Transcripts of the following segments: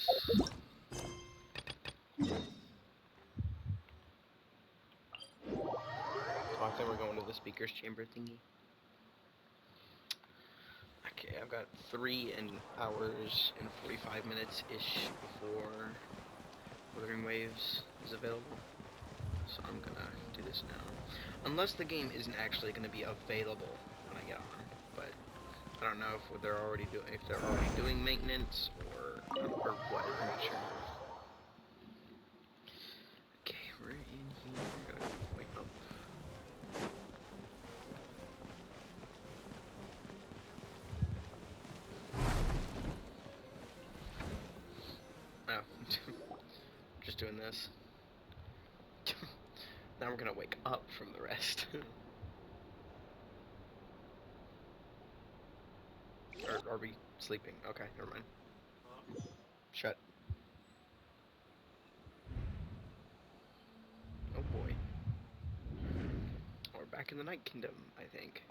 this. So I think we're going to the speaker's chamber thingy. Okay, I've got 3 hours and 45 minutes-ish before Withering Waves is available. So I'm gonna do this now. Unless the game isn't actually gonna be available when I get on. But I don't know if they're already doing maintenance or what, I'm not sure. Okay, we're in here. Gotta wake up. Oh, just doing this. Now we're gonna wake up from the rest. Or are we sleeping? Okay, never mind. Shut. Oh boy. We're back in the Night Kingdom, I think.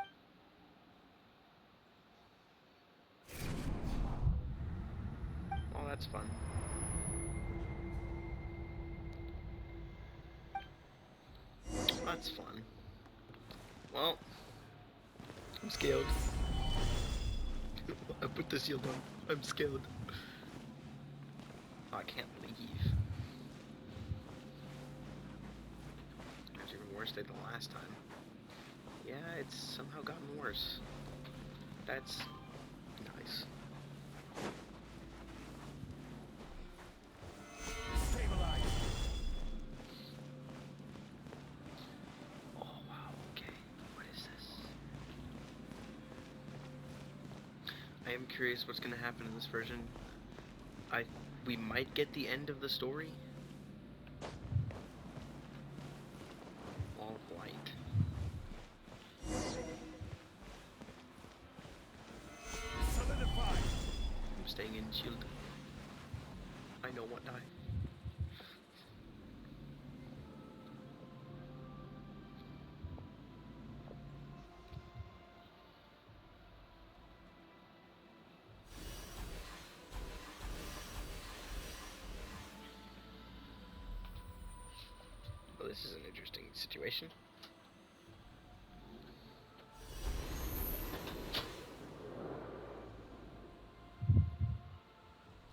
Oh, that's fun. That's fun. Well, I'm scared. I put the shield on. I'm scared. Oh, I can't leave. It's even worse than the last time. Yeah, it's somehow gotten worse. That's nice. Stabilize. Oh wow, okay. What is this? I am curious what's gonna happen in this version. We might get the end of the story. All of light. Solidify. I'm staying in shield. I know what die. Well, this is an interesting situation.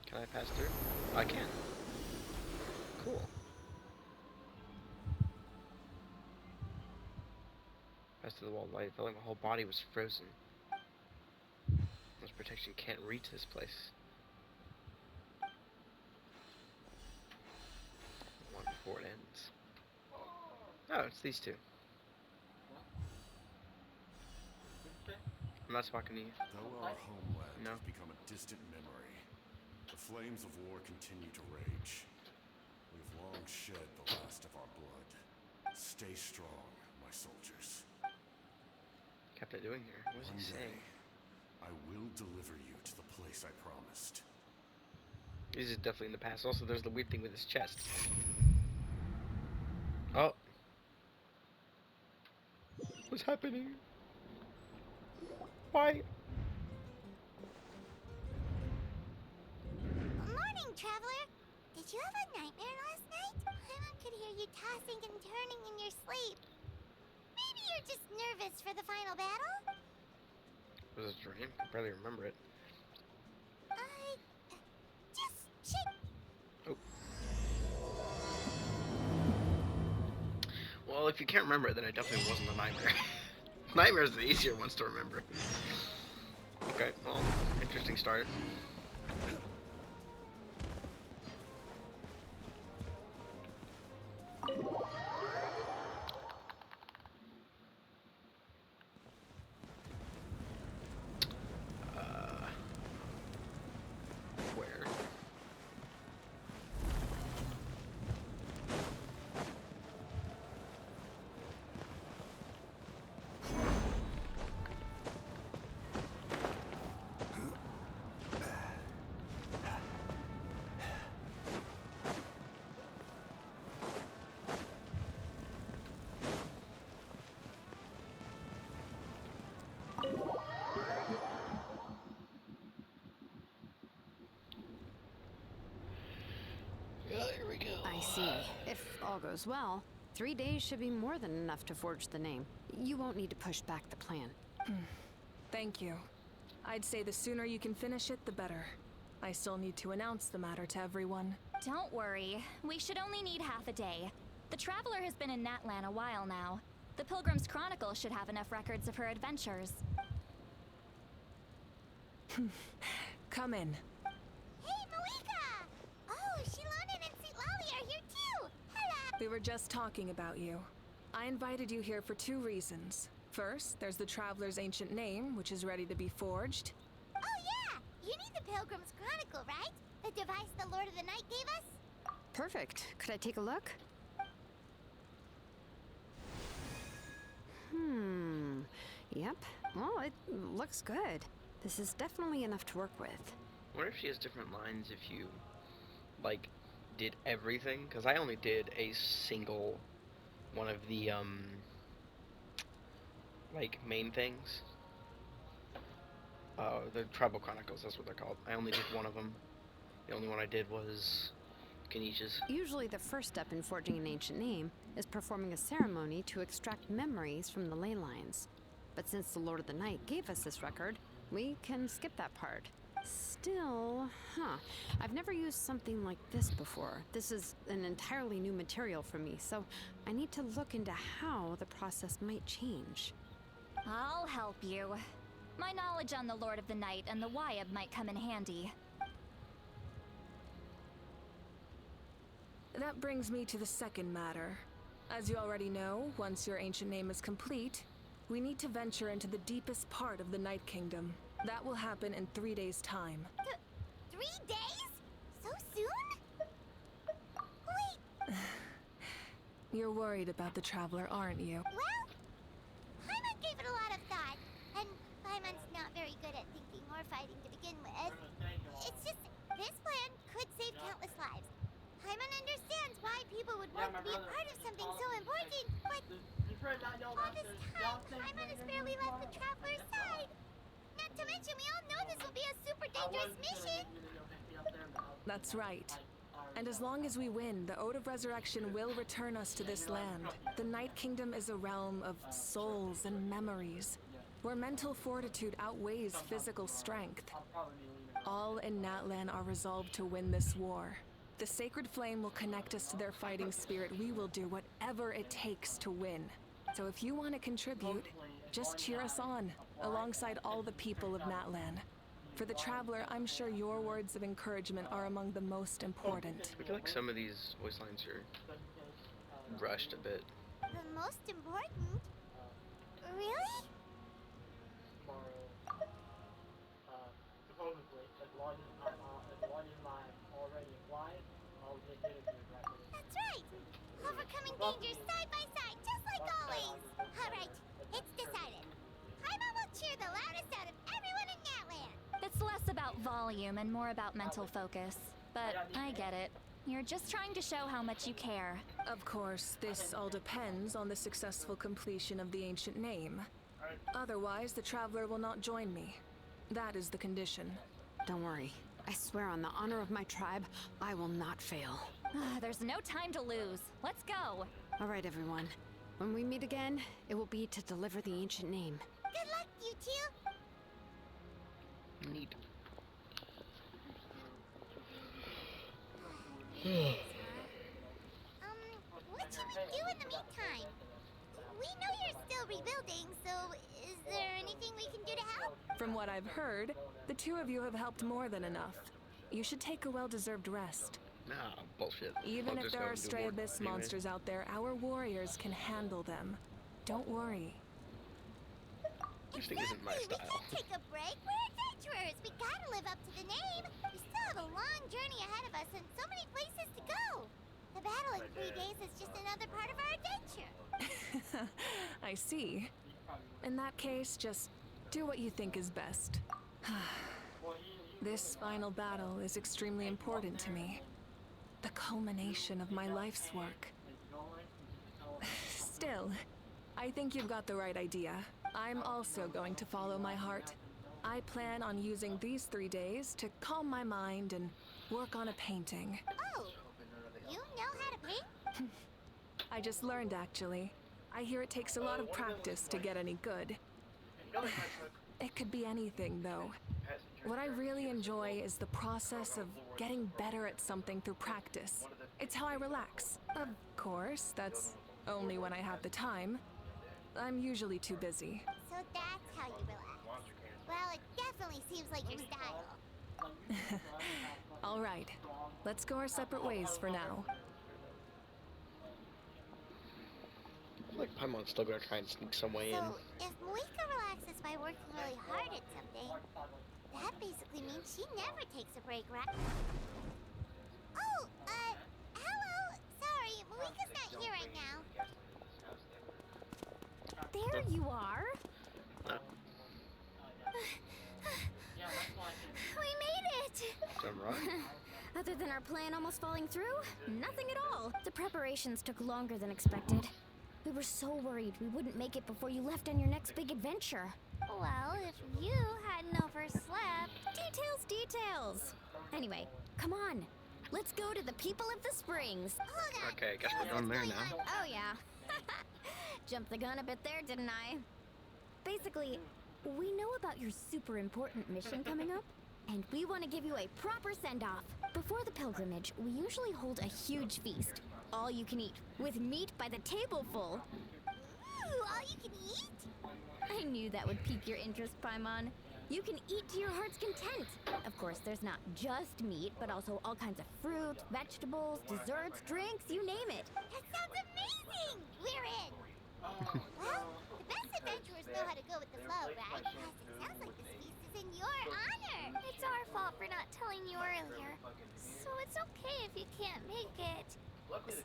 Can I pass through? I can. Cool. Pass through the wall of light. It felt like my whole body was frozen. This protection can't reach this place. One before it ends. Oh, it's these two. I'm not talking to you. Though our homeland No. has become a distant memory, the flames of war continue to rage. We've long shed the last of our blood. Stay strong, my soldiers. Kept it doing here. What was he saying? I will deliver you to the place I promised. This is definitely in the past. Also, there's the weird thing with his chest. Oh. What's happening? Why? Morning, traveler. Did you have a nightmare last night? Paimon could hear you tossing and turning in your sleep. Maybe you're just nervous for the final battle? Was it a dream? I barely remember it. Just check. Oh. Well, if you can't remember it, then it definitely wasn't a nightmare. Nightmares are the easier ones to remember. Okay, well, interesting start. Where? Yeah, here we go. I see. If all goes well, 3 days should be more than enough to forge the name. You won't need to push back the plan. Thank you. I'd say the sooner you can finish it, the better. I still need to announce the matter to everyone. Don't worry. We should only need half a day. The Traveler has been in Natlan a while now. The Pilgrim's Chronicle should have enough records of her adventures. Come in. Hey, Malika! Oh, Shilonen and St. Lolly are here too! Hello! We were just talking about you. I invited you here for 2 reasons. First, there's the Traveler's ancient name, which is ready to be forged. Oh yeah! You need the Pilgrim's Chronicle, right? The device the Lord of the Night gave us? Perfect. Could I take a look? Yep. Well, it looks good. This is definitely enough to work with. I wonder if she has different lines if you, like, did everything. Because I only did a single one of the, like, main things. The Tribal Chronicles, that's what they're called. I only did one of them. The only one I did was Kanish's. Usually the first step in forging an ancient name is performing a ceremony to extract memories from the ley lines. But since the Lord of the Night gave us this record, we can skip that part. Still, I've never used something like this before. This is an entirely new material for me, so I need to look into how the process might change. I'll help you. My knowledge on the Lord of the Night and the Wyab might come in handy. That brings me to the second matter. As you already know, once your ancient name is complete, we need to venture into the deepest part of the Night Kingdom. That will happen in 3 days' time. 3 days? So soon? Wait, You're worried about the Traveler, aren't you? well, Paimon gave it a lot of thought, and Paimon's not very good at thinking or fighting to begin with. It's just, this plan could save countless lives. Paimon understands why people would want to be a part of something so important, but all this time, Paimon has barely left the Traveler's side. Not to mention, we all know this will be a super dangerous mission. That's right. And as long as we win, the Ode of Resurrection will return us to this land. The Night Kingdom is a realm of souls and memories, where mental fortitude outweighs physical strength. All in Natlan are resolved to win this war. The Sacred Flame will connect us to their fighting spirit. We will do whatever it takes to win. So if you want to contribute, just cheer us on, alongside all the people of Natlan. For the Traveler, I'm sure your words of encouragement are among the most important. I feel like some of these voice lines are rushed a bit. The most important? Really? That's right! Overcoming dangers side by side, just like always! Alright, it's decided. Paimon will cheer the loudest out of everyone in Natlan! It's less about volume and more about mental focus. But I get it. You're just trying to show how much you care. Of course, this all depends on the successful completion of the ancient name. Otherwise, the Traveler will not join me. That is the condition. Don't worry. I swear on the honor of my tribe, I will not fail. There's no time to lose. Let's go. All right, everyone. When we meet again, it will be to deliver the ancient name. Good luck, you two! Neat. What should we do in the meantime? We know you're still rebuilding, so is there anything we can do to help? From what I've heard, the 2 of you have helped more than enough. You should take a well-desered rest. Nah, bullshit. Even I'll if just there go are and do stray more abyss anyway. monsters out there, our warriors can handle them. Don't worry. This thing isn't my Exactly, style. we can't take a break. We're adventurers. We gotta live up to the name. We still have a long journey ahead of us and so many places to go. The battle in 3 days is just another part of our adventure. I see. In that case, just do what you think is best. This final battle is extremely important to me. The culmination of my life's work. Still, I think you've got the right idea. I'm also going to follow my heart. I plan on using these 3 days to calm my mind and work on a painting. Oh, You know how to paint? I just learned, actually. I hear it takes a lot of practice to get any good. It could be anything, though. What I really enjoy is the process of getting better at something through practice. It's how I relax. Of course, that's only when I have the time. I'm usually too busy. So that's how you relax. Well, it definitely seems like your style. All right, let's go our separate ways for now. Like Paimon's still gonna try and sneak some way in. So, if Moika relaxes by working really hard at something, that basically means she never takes a break, right? Oh, hello! Sorry, Moika's not here right now. There you are. We made it! Is that right? Other than our plan almost falling through, nothing at all. The preparations took longer than expected. We were so worried we wouldn't make it before you left on your next big adventure. Well, if you hadn't overslept... Details! Anyway, come on. Let's go to the people of the springs. Hold on. Okay, I guess Tell we're us done there what's now. going on. Oh, yeah. Jumped the gun a bit there, didn't I? Basically, we know about your super important mission coming up, and we want to give you a proper send-off. Before the pilgrimage, we usually hold a huge feast. All you can eat, with meat by the tableful. Ooh, all you can eat? I knew that would pique your interest, Paimon. You can eat to your heart's content. Of course, there's not just meat, but also all kinds of fruit, vegetables, desserts, drinks, you name it. That sounds amazing! We're in! Well, the best adventurers know how to go with the flow, right? Plus, it sounds like this feast is in your honor. It's our fault for not telling you earlier. So it's okay if you can't make it.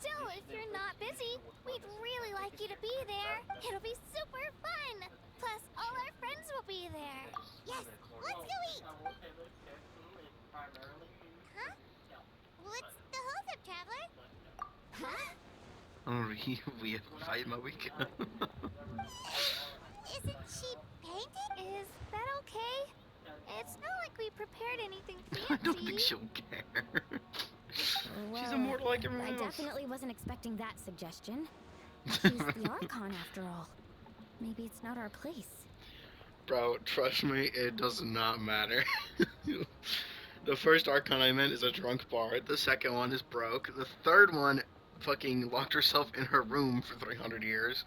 Still, if you're not busy, we'd really like you to be there. It'll be super fun. Plus, all our friends will be there. Yes, let's go eat! Huh? What's the holdup, Traveler? Huh? Oh, we have a fight, Moika. Isn't she painting? Is that okay? It's not like we prepared anything I don't fancy. think she'll care. She's Well, immortal like everyone I else. definitely wasn't expecting that suggestion. She's the Archon, after all. Maybe it's not our place. Bro, trust me, it does not matter. The first Archon I meant is a drunk bard. The second one is broke. The third one fucking locked herself in her room for 300 years.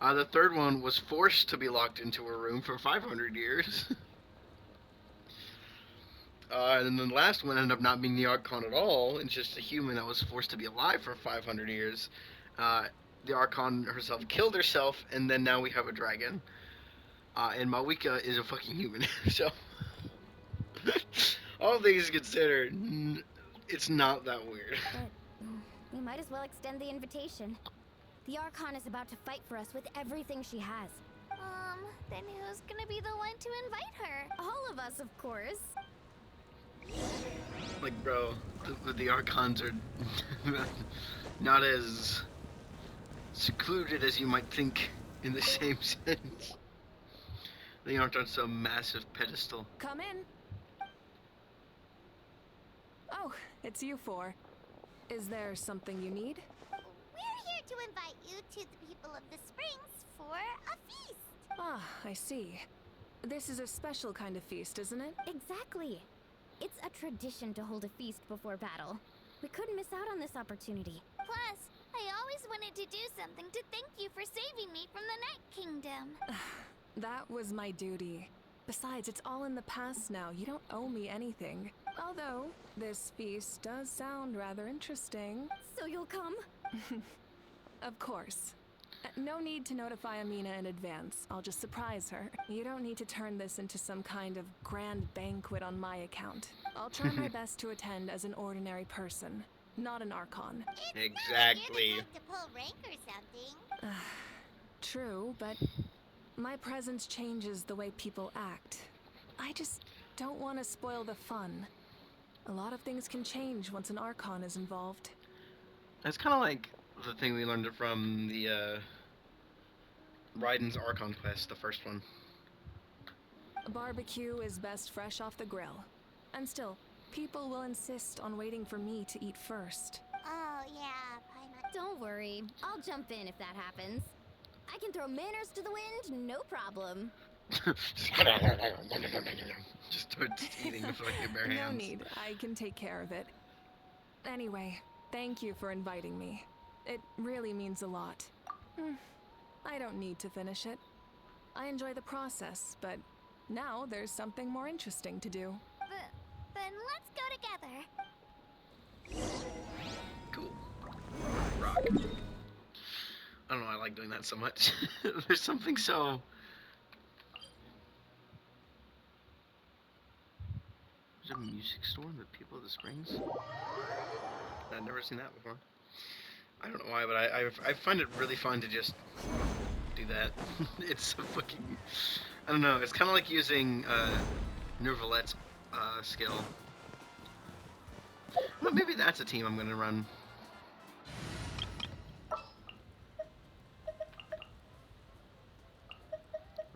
The third one was forced to be locked into her room for 500 years. And then the last one ended up not being the Archon at all, and just a human that was forced to be alive for 500 years. The Archon herself killed herself, and then now we have a dragon. And Mawika is a fucking human, so... all things considered, it's not that weird. But we might as well extend the invitation. The Archon is about to fight for us with everything she has. Then who's gonna be the one to invite her? All of us, of course. Like, bro, the Archons are not as secluded as you might think in the same sense. They aren't on some massive pedestal. Come in. Oh, it's you four. Is there something you need? We're here to invite you to the people of the springs for a feast. Ah, I see. This is a special kind of feast, isn't it? Exactly. It's a tradition to hold a feast before battle. We couldn't miss out on this opportunity. Plus, I always wanted to do something to thank you for saving me from the Night Kingdom. That was my duty. Besides, it's all in the past now. You don't owe me anything. Although, this feast does sound rather interesting. So you'll come? Of course. No need to notify Amina in advance. I'll just surprise her. You don't need to turn this into some kind of grand banquet on my account. I'll try my best to attend as an ordinary person, not an Archon. It's Exactly. not like you're the type to pull rank or something. True, but my presence changes the way people act. I just don't want to spoil the fun. A lot of things can change once an Archon is involved. It's kind of like the thing we learned from the Raiden's Archon quest, the first one. A barbecue is best fresh off the grill. And still, people will insist on waiting for me to eat first. Oh, yeah, Don't worry, I'll jump in if that happens. I can throw manners to the wind, no problem. Just starts eating with like your bare No hands. need, I can take care of it. Anyway, thank you for inviting me. It really means a lot. I don't need to finish it. I enjoy the process, but now there's something more interesting to do. Then let's go together. Cool. Rock. I don't know, I like doing that so much. There's something so... There's a music store in the People of the Springs? I've never seen that before. I don't know why, but I find it really fun to just do that. It's so fucking... I don't know, it's kind of like using Nervalette's skill. Well, maybe that's a team I'm going to run.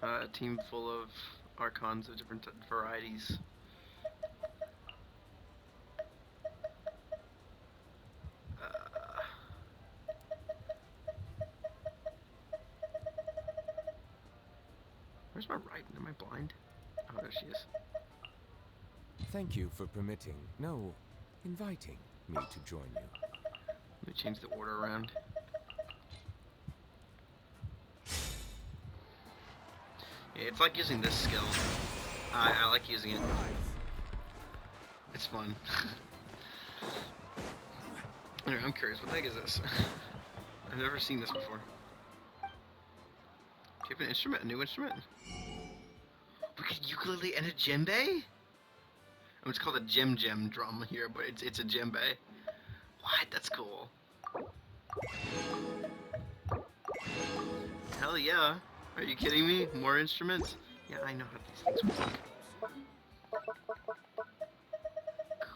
A team full of Archons of different varieties. Where's my right? Am I blind? Oh, there she is. Thank you for permitting, no, inviting me to join you. Let me change the order around. Yeah, it's like using this skill. I like using it. It's fun. Anyway, I'm curious, what the heck is this? I've never seen this before. Do you have an instrument? A new instrument? We got ukulele and a djembe? I mean, it's called a gem drum here, but it's a djembe. What? That's cool. Hell yeah. Are you kidding me? More instruments? Yeah, I know how these things work.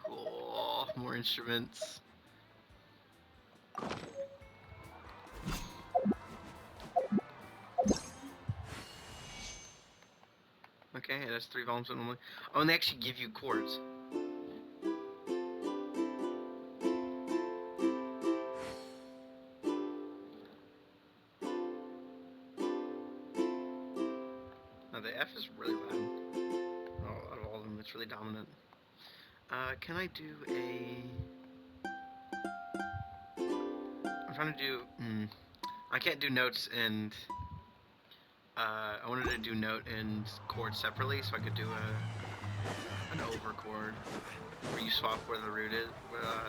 Cool. More instruments. Okay, that's 3 volumes only. Oh, and they actually give you chords. Now the F is really loud. Oh, out of all of them, it's really dominant. Can I do a... I'm trying to do... I can't do notes and... I wanted to do note and chord separately, so I could do an over chord where you swap where the root is.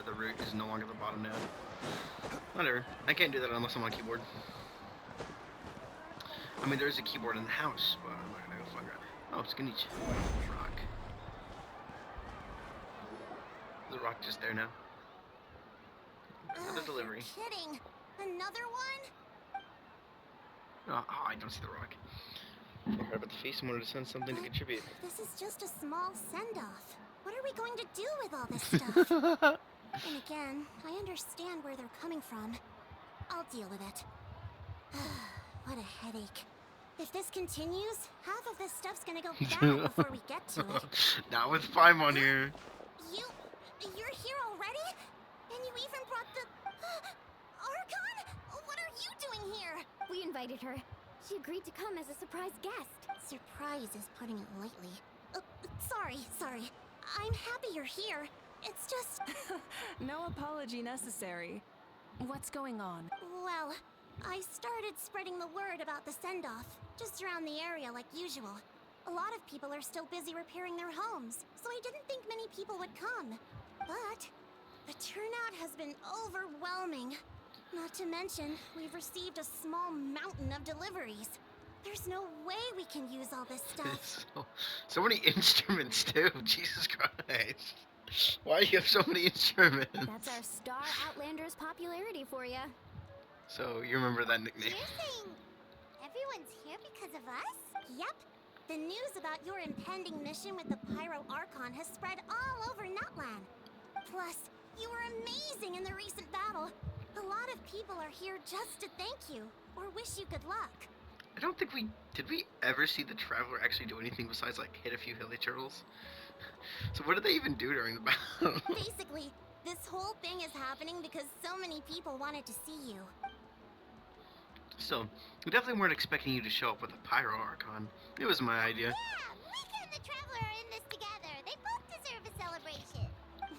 The root is no longer the bottom note. Whatever. I can't do that unless I'm on keyboard. I mean, there is a keyboard in the house, but I'm not gonna go fuck around. Oh, it's gonna each rock. The rock just there now. Another delivery. You're kidding. Another one? Oh, I don't see the rock. I heard about the feast and wanted to send something to contribute. This is just a small send-off. What are we going to do with all this stuff? And again, I understand where they're coming from. I'll deal with it. What a headache. If this continues, half of this stuff's gonna go bad before we get to it. Not with Paimon here. You're here already? And you even brought the... Archon? What are you doing here? We invited her. She agreed to come as a surprise guest. Surprise is putting it lightly. Sorry. I'm happy you're here. It's just... No apology necessary. What's going on? Well, I started spreading the word about the send-off, just around the area like usual. A lot of people are still busy repairing their homes, so I didn't think many people would come. But the turnout has been overwhelming. Not to mention, we've received a small mountain of deliveries. There's no way we can use all this stuff. So many instruments too. Jesus Christ. Why do you have so many instruments? That's our Star Outlander's popularity for you. So you remember that nickname? You're saying everyone's here because of us? Yep. The news about your impending mission with the Pyro Archon has spread all over Nutland. Plus, you were amazing in the recent battle. A lot of people are here just to thank you, or wish you good luck. I don't think did we ever see the Traveler actually do anything besides like hit a few hilly turtles? So what did they even do during the battle? Basically, This whole thing is happening because so many people wanted to see you. So, we definitely weren't expecting you to show up with a Pyro Archon. It was my idea. Yeah, Mika and the Traveler are in this together. They both deserve a celebration.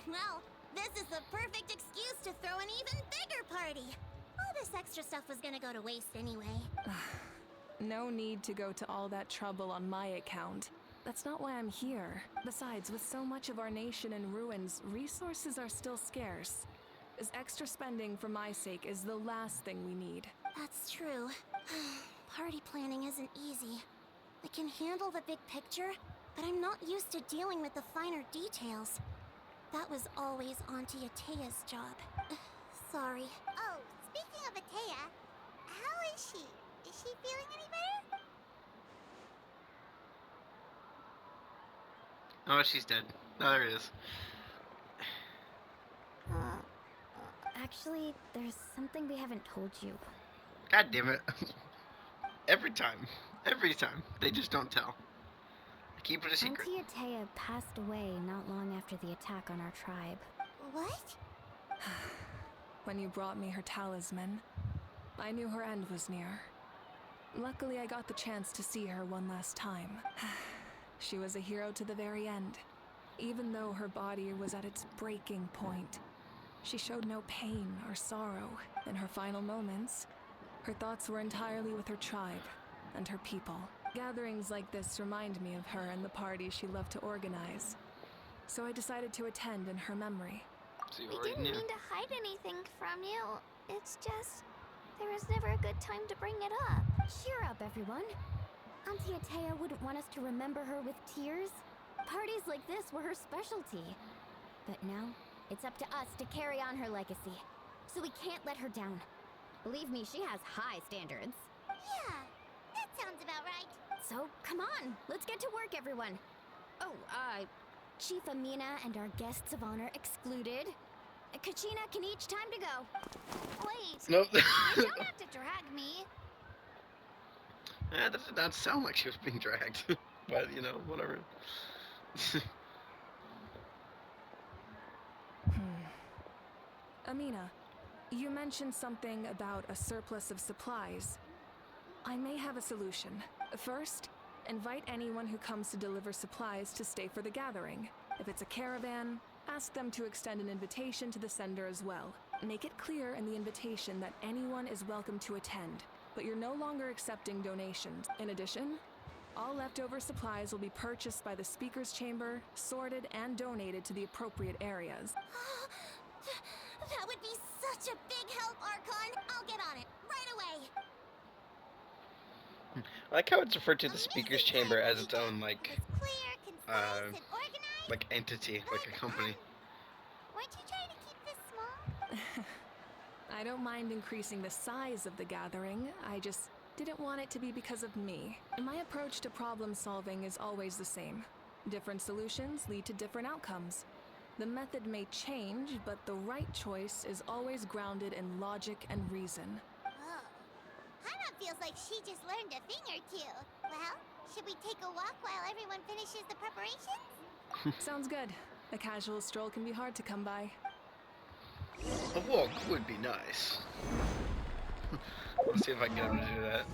Well, this is the perfect excuse to throw an even bigger party. All this extra stuff was gonna go to waste anyway. No need to go to all that trouble on my account. That's not why I'm here. Besides, with so much of our nation in ruins, resources are still scarce. This extra spending for my sake is the last thing we need. That's true. Party planning isn't easy. I can handle the big picture, but I'm not used to dealing with the finer details. That was always Auntie Atea's job. Sorry. Oh, speaking of Atea, how is she? Is she feeling any better? Oh, she's dead. Oh, there it is. Actually, there's something we haven't told you. God damn it. Every time. Every time. They just don't tell. Keep it a secret. Auntie Atea passed away not long after the attack on our tribe. What? When you brought me her talisman, I knew her end was near. Luckily, I got the chance to see her one last time. She was a hero to the very end. Even though her body was at its breaking point, she showed no pain or sorrow. In her final moments, her thoughts were entirely with her tribe and her people. Gatherings like this remind me of her and the parties she loved to organize. So I decided to attend in her memory. So you We already didn't knew. mean to hide anything from you. It's just, there was never a good time to bring it up. Cheer up, everyone. Auntie Atea wouldn't want us to remember her with tears. Parties like this were her specialty. But now, it's up to us to carry on her legacy. So we can't let her down. Believe me, she has high standards. Yeah, that sounds about right. So, come on, let's get to work, everyone. Oh, Chief Amina and our guests of honor excluded. Kachina can each time to go. Wait, Nope. you don't have to drag me. That did not sound like she was being dragged. But, you know, whatever. Amina, you mentioned something about a surplus of supplies. I may have a solution. First, invite anyone who comes to deliver supplies to stay for the gathering. If it's a caravan, ask them to extend an invitation to the sender as well. Make it clear in the invitation that anyone is welcome to attend, but you're no longer accepting donations. In addition, all leftover supplies will be purchased by the speaker's chamber, sorted, and donated to the appropriate areas. That would be such a big help, Archon. I'll get on it right away. I like how it's referred to the speaker's chamber as its own, like, It's clear, concise, and organized. like entity, like a company. Weren't you trying to keep this small? I don't mind increasing the size of the gathering, I just didn't want it to be because of me. My approach to problem solving is always the same. Different solutions lead to different outcomes. The method may change, but the right choice is always grounded in logic and reason. Whoa. Hana feels like she just learned a thing or two. Well, should we take a walk while everyone finishes the preparations? Sounds good. A casual stroll can be hard to come by. A walk would be nice. Let's see if I can get him to do that.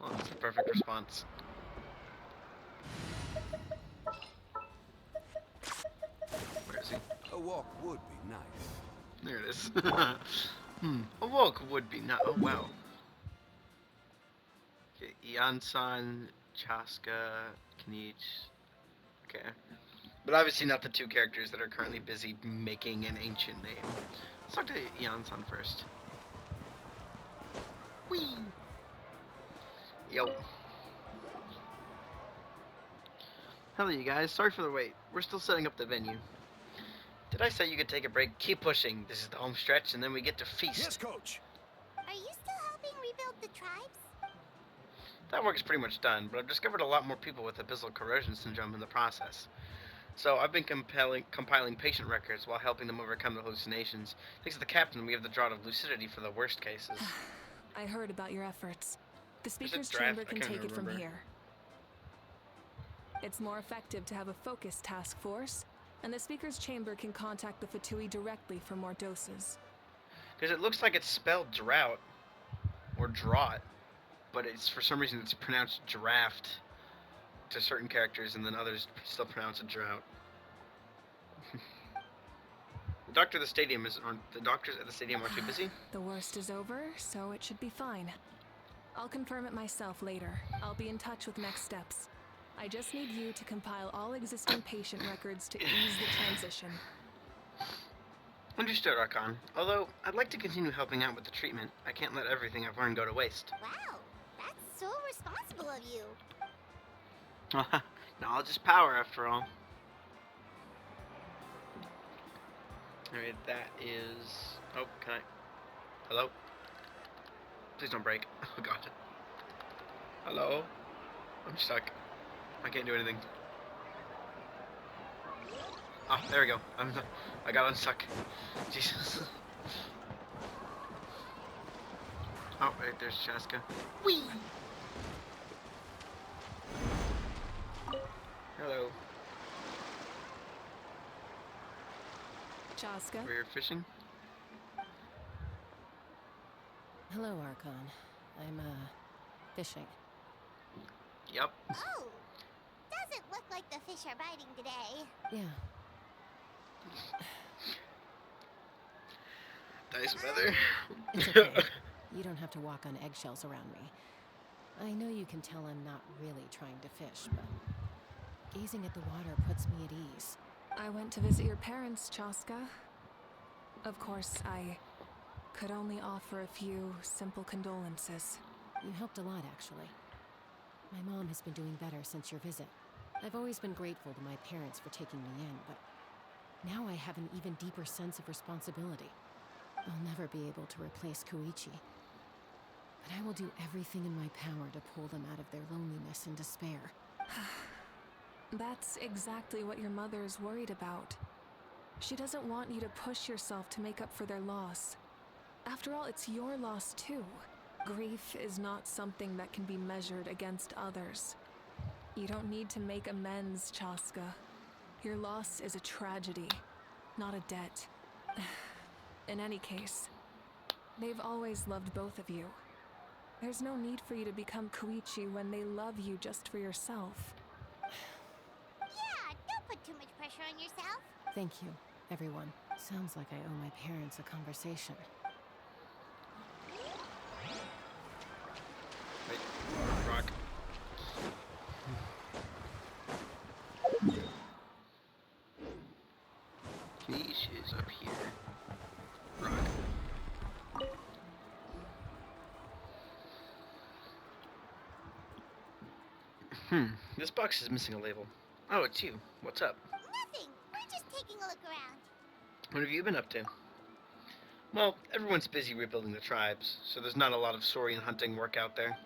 Well, that's the perfect response. Where is he? A walk would be nice. There it is. A walk would be nice. Oh, wow. Okay, Iansan, Chaska, Kanich. Okay. But obviously not the two characters that are currently busy making an ancient name. Let's talk to Iansan first. Whee! Yo. Hello, you guys. Sorry for the wait. We're still setting up the venue. Did I say you could take a break? Keep pushing. This is the home stretch, and then we get to feast. Yes, Coach. Are you still helping rebuild the tribes? That work's pretty much done, but I've discovered a lot more people with abyssal corrosion syndrome in the process. So I've been compiling patient records while helping them overcome the hallucinations. Thanks to the captain, we have the draught of lucidity for the worst cases. I heard about your efforts. The speaker's draft? chamber I can can't take it from remember. here. It's more effective to have a focused task force, And the speaker's chamber can contact the Fatui directly for more doses. Because it looks like it's spelled drought or draught, but it's for some reason it's pronounced draft to certain characters, and then others still pronounce it drought. The doctors at the stadium aren't too busy. The worst is over, so it should be fine. I'll confirm it myself later. I'll be in touch with next steps. I just need you to compile all existing patient records to ease the transition. Understood, Archon. Although, I'd like to continue helping out with the treatment. I can't let everything I've learned go to waste. Wow, that's so responsible of you. Knowledge is power, after all. Alright, that is... Oh, can I... Hello? Please don't break. Oh, God. Hello? I'm stuck. I can't do anything. Ah, there we go. I got unstuck. Jesus. Oh, right, there's Chaska. Whee! Hello. Chaska? We're fishing? Hello, Archon. I'm, fishing. Yep. Oh, doesn't look like the fish are biting today. Yeah. Nice weather. It's okay. You don't have to walk on eggshells around me. I know you can tell I'm not really trying to fish, but gazing at the water puts me at ease. I went to visit your parents, Chaska. Of course, I could only offer a few simple condolences. You helped a lot, actually. My mom has been doing better since your visit. I've always been grateful to my parents for taking me in, but now I have an even deeper sense of responsibility. I'll never be able to replace Koichi, but I will do everything in my power to pull them out of their loneliness and despair. That's exactly what your mother is worried about. She doesn't want you to push yourself to make up for their loss. After all, it's your loss too. Grief is not something that can be measured against others. You don't need to make amends, Chaska. Your loss is a tragedy, not a debt. In any case, they've always loved both of you. There's no need for you to become Koichi when they love you just for yourself. Yeah, don't put too much pressure on yourself. Thank you, everyone. Sounds like I owe my parents a conversation. Wait, rock. Fish is up here. Rock. This box is missing a label. Oh, it's you. What's up? Nothing. We're just taking a look around. What have you been up to? Well, everyone's busy rebuilding the tribes, so there's not a lot of saurian hunting work out there.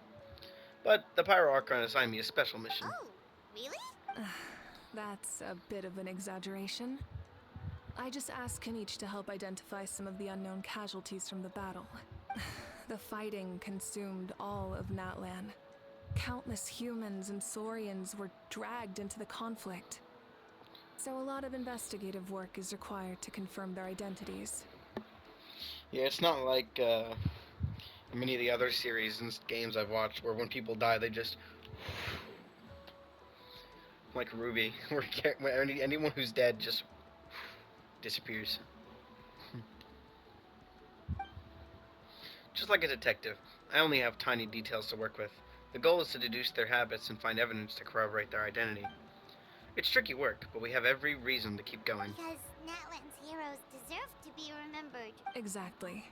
But the Pyro Archon assigned me a special mission. Oh, really? That's a bit of an exaggeration. I just asked Kanich to help identify some of the unknown casualties from the battle. The fighting consumed all of Natlan. Countless humans and saurians were dragged into the conflict. So a lot of investigative work is required to confirm their identities. Yeah, it's not like many of the other series and games I've watched where when people die, they just... Like Ruby, where anyone who's dead just disappears. Just like a detective, I only have tiny details to work with. The goal is to deduce their habits and find evidence to corroborate their identity. It's tricky work, but we have every reason to keep going. Because Natlan's heroes deserve to be remembered. Exactly.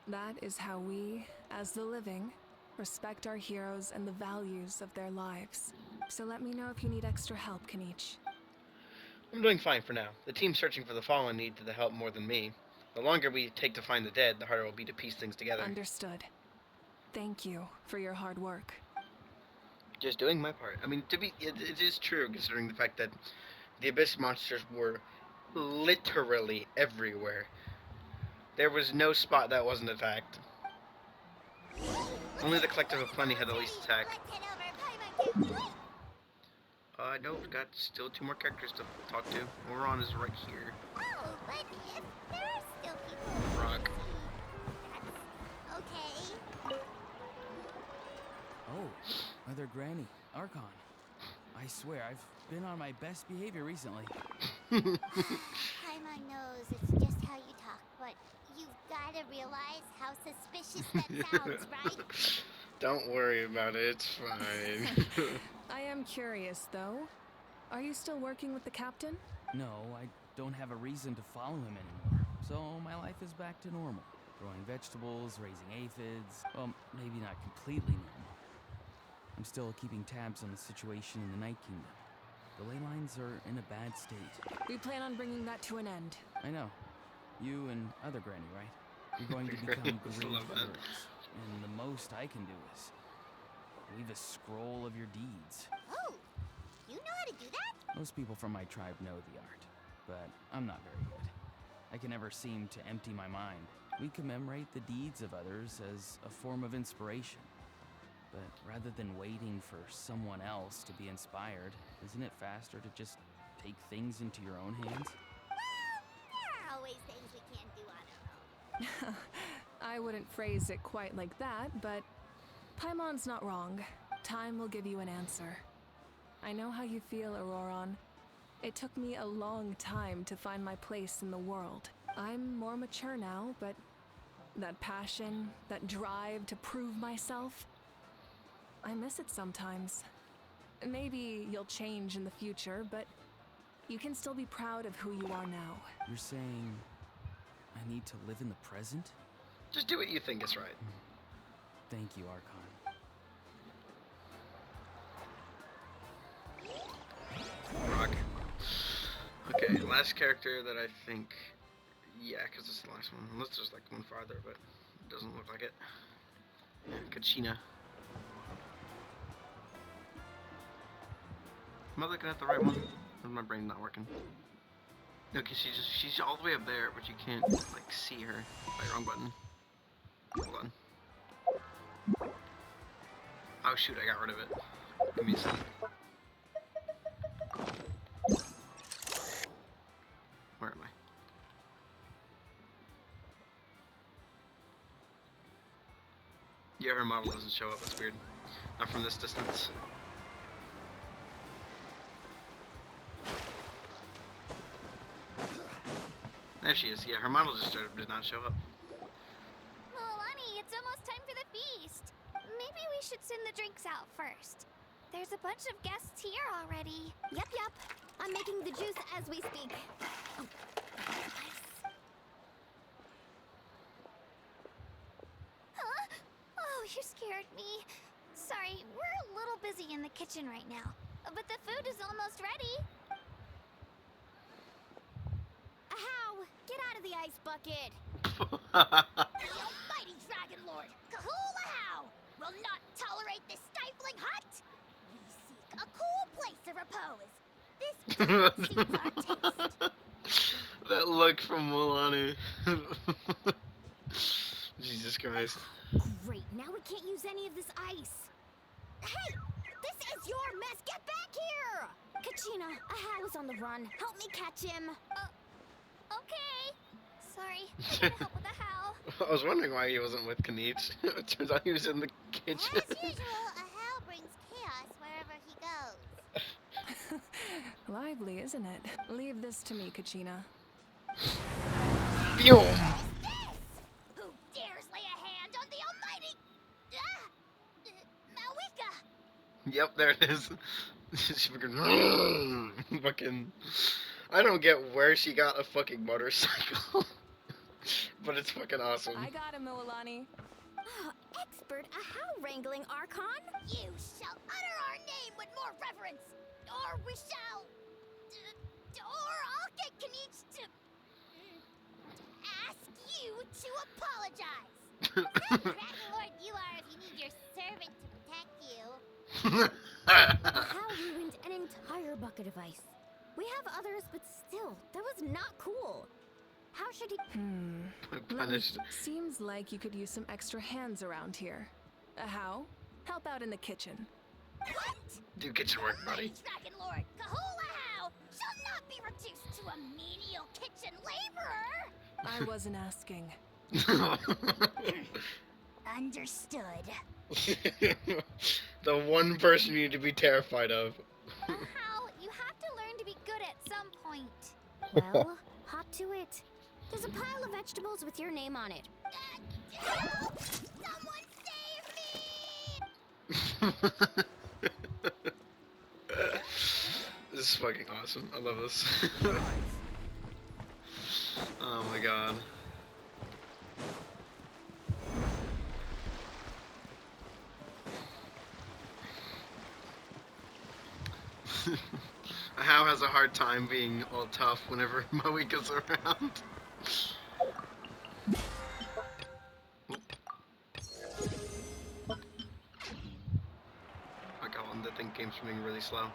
That is how we, as the living, respect our heroes and the values of their lives. So let me know if you need extra help, Kanich. I'm doing fine for now. The team searching for the fallen need the help more than me. The longer we take to find the dead, the harder it will be to piece things together. Understood. Thank you for your hard work. Just doing my part. I mean, it is true, considering the fact that the Abyss monsters were literally everywhere. There was no spot that wasn't attacked. Only the Collective of Plenty had the least attack. Let's head over Paimon Camp's way. No, we've got still 2 more characters to talk to. Moron is right here. Oh, but if there are still people who Rock. that's okay. Oh, Mother Granny, Archon. I swear, I've been on my best behavior recently. Paimon knows it's just how you talk, but you've gotta realize how suspicious that sounds, right? Don't worry about it, it's fine. I am curious, though. Are you still working with the captain? No, I don't have a reason to follow him anymore. So my life is back to normal. Growing vegetables, raising aphids. Well, maybe not completely normal. I'm still keeping tabs on the situation in the Night Kingdom. The ley lines are in a bad state. We plan on bringing that to an end. I know. You and other Granny, right? You're going to become great Love that. heroes. And the most I can do is leave a scroll of your deeds. Oh, you know how to do that? Most people from my tribe know the art, but I'm not very good. I can never seem to empty my mind. We commemorate the deeds of others as a form of inspiration. But rather than waiting for someone else to be inspired, isn't it faster to just take things into your own hands? Well, there are always things we can't do on our own. I wouldn't phrase it quite like that, but Paimon's not wrong. Time will give you an answer. I know how you feel, Auroron. It took me a long time to find my place in the world. I'm more mature now, but that passion, that drive to prove myself, I miss it sometimes. Maybe you'll change in the future, but you can still be proud of who you are now. You're saying I need to live in the present? Just do what you think is right. Thank you, Archon. Rock. Okay, last character that I think... Yeah, because it's the last one. Unless there's like one farther, but it doesn't look like it. Kachina. Am I looking at the right one? Or is my brain not working? No, because she's all the way up there, but you can't, like, see her. By wrong button. Hold on. Oh shoot, I got rid of it. Give me a second. Where am I? Yeah, her model doesn't show up, that's weird. Not from this distance. There she is. Yeah, her model just did not show up. Milani, it's almost time for the feast. Maybe we should send the drinks out first. There's a bunch of guests here already. Yep. I'm making the juice as we speak. Oh, Huh? Oh, you scared me. Sorry, we're a little busy in the kitchen right now. But the food is almost ready. Ahow! Get out of the ice bucket! The almighty Dragon Lord, Kahulahow, will not tolerate this stifling hut. We seek a cool place of repose. This suits our taste. That look from Milani. Jesus Christ. Great, now we can't use any of this ice. Hey! This is your mess! Get back here! Kachina, Ahow is on the run. Help me catch him. Okay. Sorry, I can't help with the how. I was wondering why he wasn't with Kanich. It turns out he was in the kitchen. As usual, Ahau brings chaos wherever he goes. Lively, isn't it? Leave this to me, Kachina. Pew! Who dares lay a hand on the almighty... Malwika? Yep, there it is. She fucking... I don't get where she got a fucking motorcycle. But it's fucking awesome. I got him, Milani. Expert Ahow wrangling, Archon? You shall utter our name with more reverence, or we shall... or I'll get Kanich to... ask you to apologize. Dragon Lord you are if you need your servant to protect you. Ahow ruined an entire bucket of ice. We have others, but still, that was not cool. How should he... Punished. Seems like you could use some extra hands around here. How? Help out in the kitchen. What? Do kitchen work, buddy. Dragon Lord Kahula shall not be reduced to a menial kitchen laborer. I wasn't asking. Understood. The one person you need to be terrified of. How? You have to learn to be good at some point. Well, hop to it. There's a pile of vegetables with your name on it. Help! Someone save me! This is fucking awesome. I love this. Oh my god. How has a hard time being all tough whenever Moika's around. I got one. The thing came from being really slow.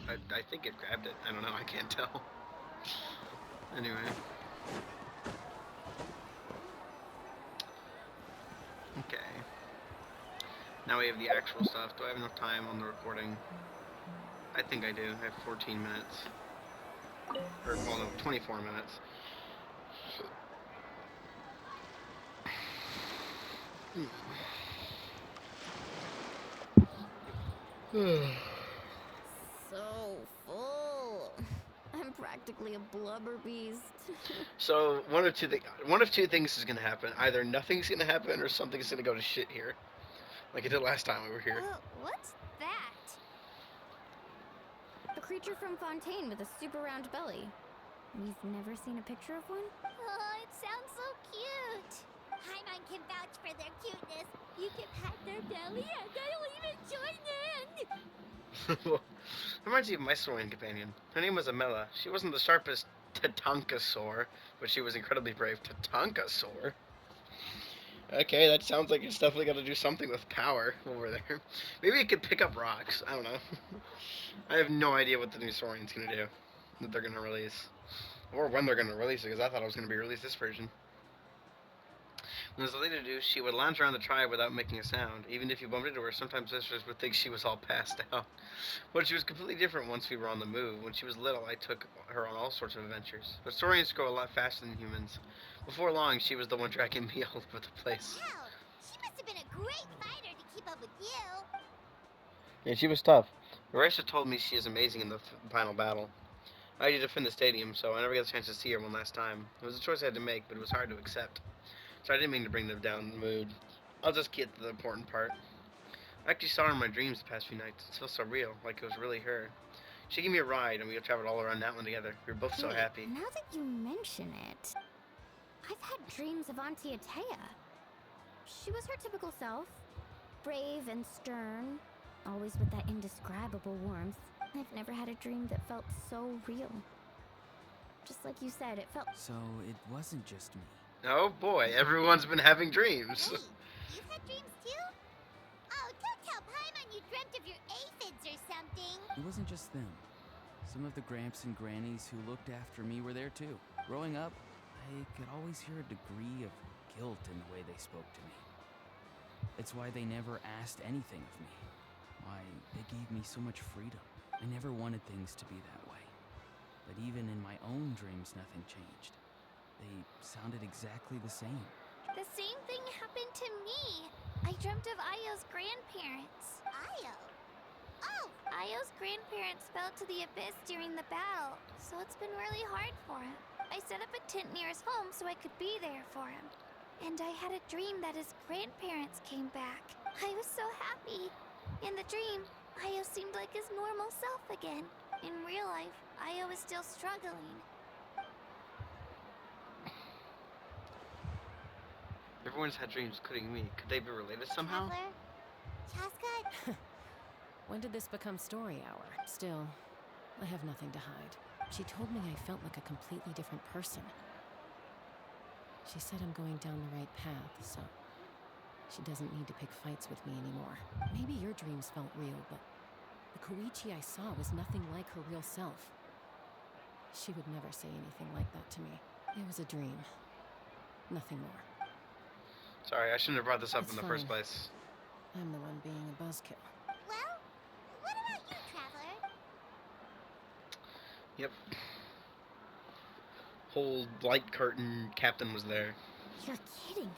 I think it grabbed it. I don't know. I can't tell. Anyway. Okay. Now we have the actual stuff. Do I have enough time on the recording? I think I do. I have 14 minutes. Or, well, no, 24 minutes. So full. I'm practically a blubber beast. So one of two things is gonna happen. Either nothing's gonna happen, or something's gonna go to shit here, like it did last time we were here. What's that? A creature from Fontaine with a super round belly. We've never seen a picture of one? Oh, it sounds so cute. Paimon can vouch for their cuteness. You can pat their belly and they'll even join in. Reminds me of my Saurian companion. Her name was Amela. She wasn't the sharpest Tatankasaur, but she was incredibly brave. Tatankasaur? Okay, that sounds like it's definitely got to do something with power over there. Maybe it could pick up rocks. I don't know. I have no idea what the new Saurian's going to do. That they're going to release. Or when they're going to release it, because I thought it was going to be released this version. When there's nothing to do, she would lounge around the tribe without making a sound. Even if you bumped into her, sometimes visitors would think she was all passed out. But she was completely different once we were on the move. When she was little, I took her on all sorts of adventures. But Saurians grow a lot faster than humans. Before long, she was the one dragging me all over the place. Wow, she must have been a great fighter to keep up with you. Yeah, she was tough. Marissa told me she is amazing in the final battle. I had to defend the stadium, so I never got a chance to see her one last time. It was a choice I had to make, but it was hard to accept. So I didn't mean to bring them down in the mood. I'll just get to the important part. I actually saw her in my dreams the past few nights. It feels so real, like it was really her. She gave me a ride, and we traveled all around that one together. We were both so happy. Now that you mention it, I've had dreams of Auntie Atea. She was her typical self. Brave and stern, always with that indescribable warmth. I've never had a dream that felt so real. Just like you said, it felt... So it wasn't just me. Oh boy, everyone's been having dreams. Hey, you've had dreams too? Oh, don't tell Paimon you dreamt of your aphids or something. It wasn't just them. Some of the Gramps and Grannies who looked after me were there too. Growing up, I could always hear a degree of guilt in the way they spoke to me. It's why they never asked anything of me. Why they gave me so much freedom. I never wanted things to be that way. But even in my own dreams, nothing changed. They sounded exactly the same. The same thing happened to me. I dreamt of Ayo's grandparents. Ayo? Oh, Ayo's grandparents fell to the abyss during the battle, so it's been really hard for him. I set up a tent near his home so I could be there for him. And I had a dream that his grandparents came back. I was so happy. In the dream, Ayo seemed like his normal self again. In real life, Ayo was still struggling. Everyone's had dreams, including me. Could they be related somehow? Traveler? Chaska? When did this become story hour? Still, I have nothing to hide. She told me I felt like a completely different person. She said I'm going down the right path, so she doesn't need to pick fights with me anymore. Maybe your dreams felt real, but the Koichi I saw was nothing like her real self. She would never say anything like that to me. It was a dream. Nothing more. Sorry, I shouldn't have brought this up It's in the fine. first place. I'm the one being a buzzkill. Well, what about you, Traveler? Yep. Whole light curtain captain was there. You're kidding.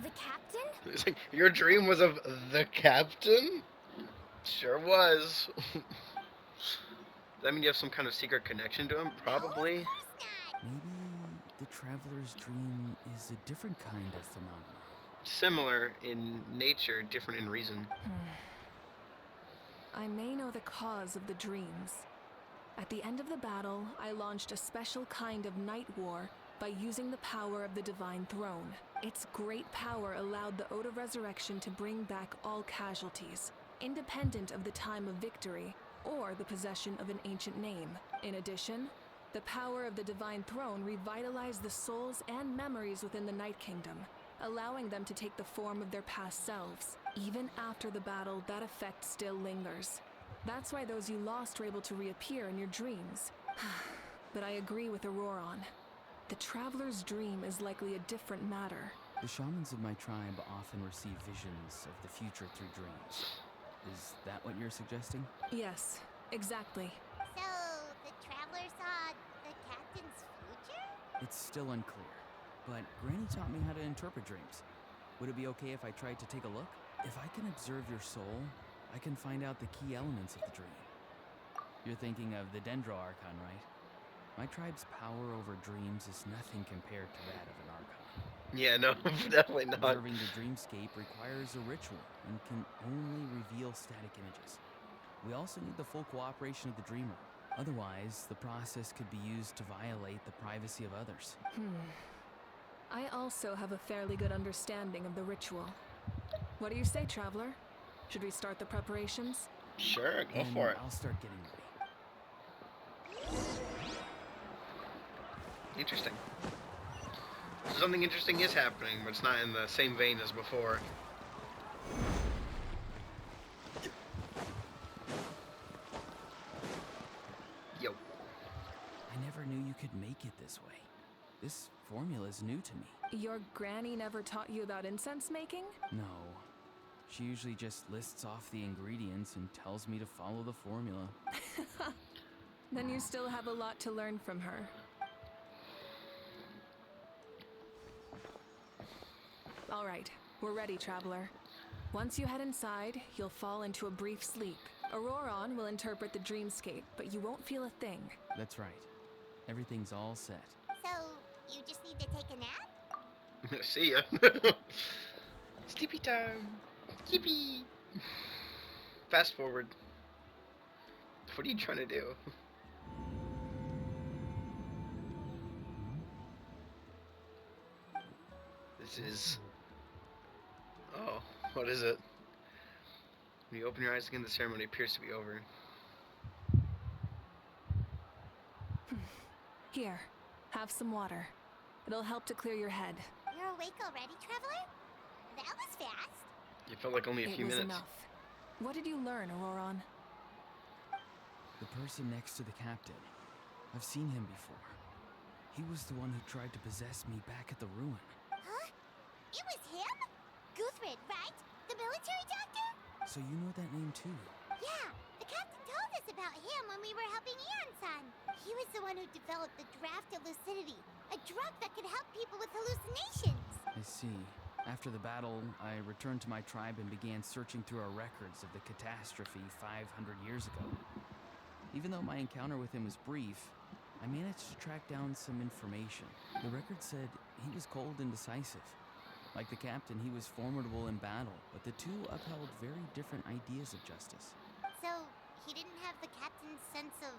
The captain? It's like, your dream was of the captain? Sure was. Does that mean you have some kind of secret connection to him? Probably. No, of course not. Maybe the traveler's dream is a different kind of phenomenon. Similar in nature, different in reason. I may know the cause of the dreams. At the end of the battle, I launched a special kind of night war by using the power of the Divine Throne. Its great power allowed the Ode of Resurrection to bring back all casualties, independent of the time of victory or the possession of an ancient name. In addition, the power of the Divine Throne revitalized the souls and memories within the Night Kingdom, allowing them to take the form of their past selves. Even after the battle, that effect still lingers. That's why those you lost were able to reappear in your dreams. But I agree with Auroron. The traveler's dream is likely a different matter. The shamans of my tribe often receive visions of the future through dreams. Is that what you're suggesting? Yes, exactly. So, the Traveler saw the captain's future? It's still unclear, but Granny taught me how to interpret dreams. Would it be okay if I tried to take a look? If I can observe your soul, I can find out the key elements of the dream. You're thinking of the Dendro Archon, right? My tribe's power over dreams is nothing compared to that of an Archon. Yeah, no, definitely not. Observing the dreamscape requires a ritual and can only reveal static images. We also need the full cooperation of the dreamer. Otherwise, the process could be used to violate the privacy of others. I also have a fairly good understanding of the ritual. What do you say, Traveler? Should we start the preparations? Sure, go And for it. I'll start getting ready. Interesting. So something interesting is happening, but it's not in the same vein as before. Yo. I never knew you could make it this way. This formula is new to me. Your granny never taught you about incense making? No. She usually just lists off the ingredients and tells me to follow the formula. Then you still have a lot to learn from her. All right, we're ready, Traveler. Once you head inside, you'll fall into a brief sleep. Auroron will interpret the dreamscape, but you won't feel a thing. That's right. Everything's all set. So, you just need to take a nap? See ya. Sleepy time. Yippee. Fast forward. What are you trying to do? This is... Oh, what is it? When you open your eyes again, the ceremony appears to be over. Here, have some water. It'll help to clear your head. You're awake already, Traveler? That was fast. It felt like only a few It was minutes. enough. What did you learn, Auroron? The person next to the captain. I've seen him before. He was the one who tried to possess me back at the ruin. Huh? It was him? Guthrid, right? The military doctor? So you know that name too? Yeah, the captain told us about him when we were helping Eon-san. He was the one who developed the draft of lucidity, a drug that could help people with hallucinations. I see. After the battle, I returned to my tribe and began searching through our records of the catastrophe 500 years ago. Even though my encounter with him was brief, I managed to track down some information. The record said he was cold and decisive. Like the captain, he was formidable in battle, but the two upheld very different ideas of justice. So, he didn't have the captain's sense of...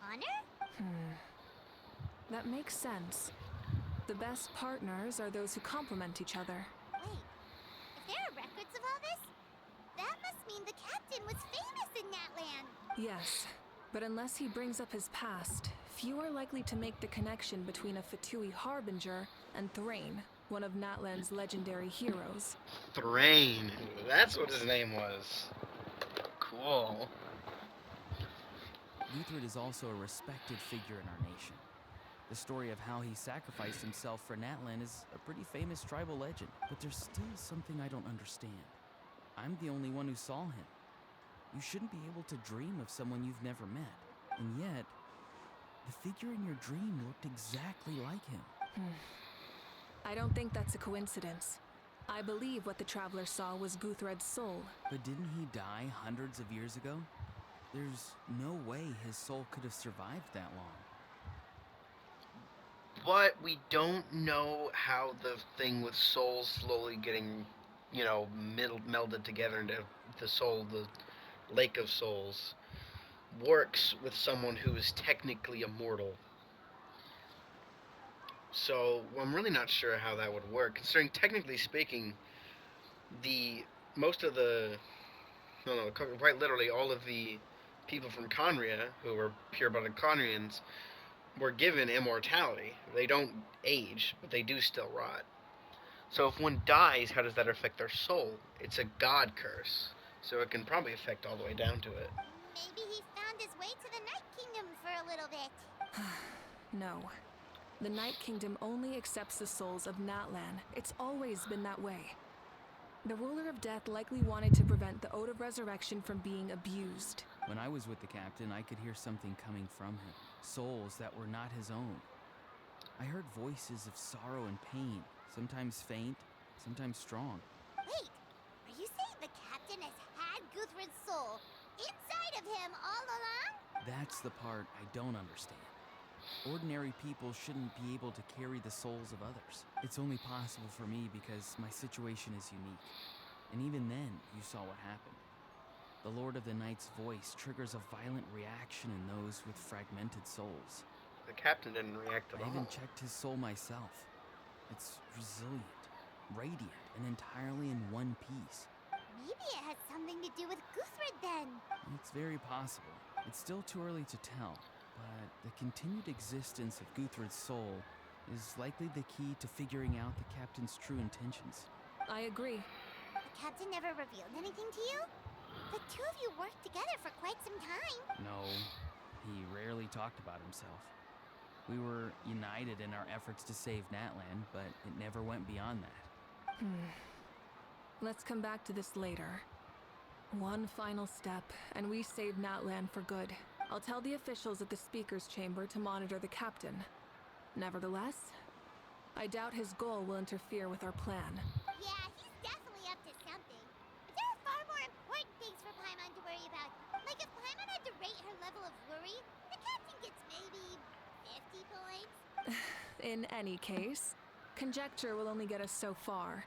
honor? That makes sense. The best partners are those who complement each other. Wait, if there are records of all this, that must mean the captain was famous in that land. Yes, but unless he brings up his past, few are likely to make the connection between a Fatui harbinger and Thrain, one of Natlan's legendary heroes. Thrain. That's what his name was. Cool. Guthrid is also a respected figure in our nation. The story of how he sacrificed himself for Natlan is a pretty famous tribal legend, but there's still something I don't understand. I'm the only one who saw him. You shouldn't be able to dream of someone you've never met, and yet, the figure in your dream looked exactly like him. I don't think that's a coincidence. I believe what the traveler saw was Guthred's soul. But didn't he die hundreds of years ago? There's no way his soul could have survived that long. But we don't know how the thing with souls slowly getting, melded together into the soul, the Lake of Souls, works with someone who is technically immortal. So I'm really not sure how that would work, considering technically speaking, quite literally all of the people from Conria, who were pure-blooded Conrians, were given immortality. They don't age, but they do still rot. So if one dies, how does that affect their soul? It's a god curse, so it can probably affect all the way down to it. Maybe he found his way to the Night Kingdom for a little bit. No. The Night Kingdom only accepts the souls of Natlan. It's always been that way. The ruler of death likely wanted to prevent the Ode of Resurrection from being abused. When I was with the captain, I could hear something coming from him. Souls that were not his own. I heard voices of sorrow and pain, sometimes faint, sometimes strong. Wait, are you saying the captain has had Guthred's soul inside of him all along? That's the part I don't understand. Ordinary people shouldn't be able to carry the souls of others. It's only possible for me because my situation is unique. And even then, you saw what happened. The Lord of the Night's voice triggers a violent reaction in those with fragmented souls. The captain didn't react at all. I even checked his soul myself. It's resilient, radiant, and entirely in one piece. Maybe it has something to do with Guthred then. It's very possible. It's still too early to tell, but the continued existence of Guthred's soul is likely the key to figuring out the captain's true intentions. I agree. The captain never revealed anything to you? The two of you worked together for quite some time. No, he rarely talked about himself. We were united in our efforts to save Natlan, but it never went beyond that. Let's come back to this later. One final step, and we save Natlan for good. I'll tell the officials at the speaker's chamber to monitor the captain. Nevertheless, I doubt his goal will interfere with our plan. Yeah, he's definitely up to something. But there are far more important things for Paimon to worry about. Like if Paimon had to rate her level of worry, the captain gets maybe 50 points. In any case, conjecture will only get us so far.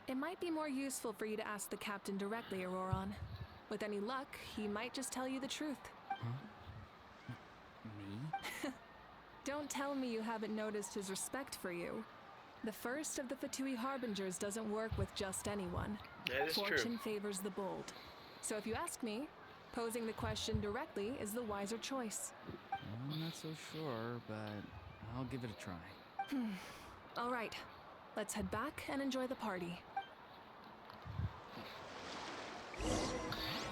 It might be more useful for you to ask the captain directly, Auroron. With any luck, he might just tell you the truth. Huh? Me? Don't tell me you haven't noticed his respect for you. The first of the Fatui Harbingers doesn't work with just anyone. That is Fortune true. favors the bold. So if you ask me, posing the question directly is the wiser choice. I'm not so sure, but I'll give it a try. All right, let's head back and enjoy the party.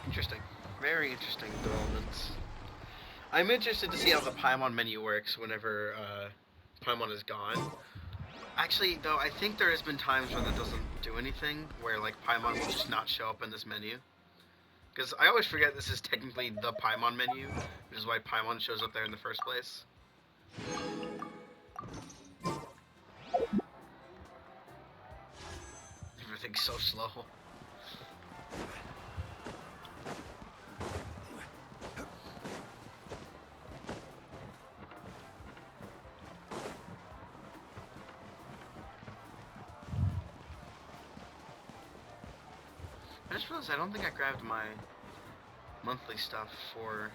Interesting. Very interesting developments. I'm interested to see how the Paimon menu works whenever Paimon is gone. Actually, though, I think there has been times when that doesn't do anything, where like Paimon will just not show up in this menu. Because I always forget this is technically the Paimon menu, which is why Paimon shows up there in the first place. Everything's so slow. I just realized I don't think I grabbed my monthly stuff for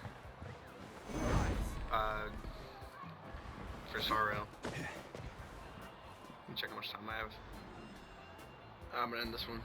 Sorrow. Let me check how much time I have. I'm gonna end this one.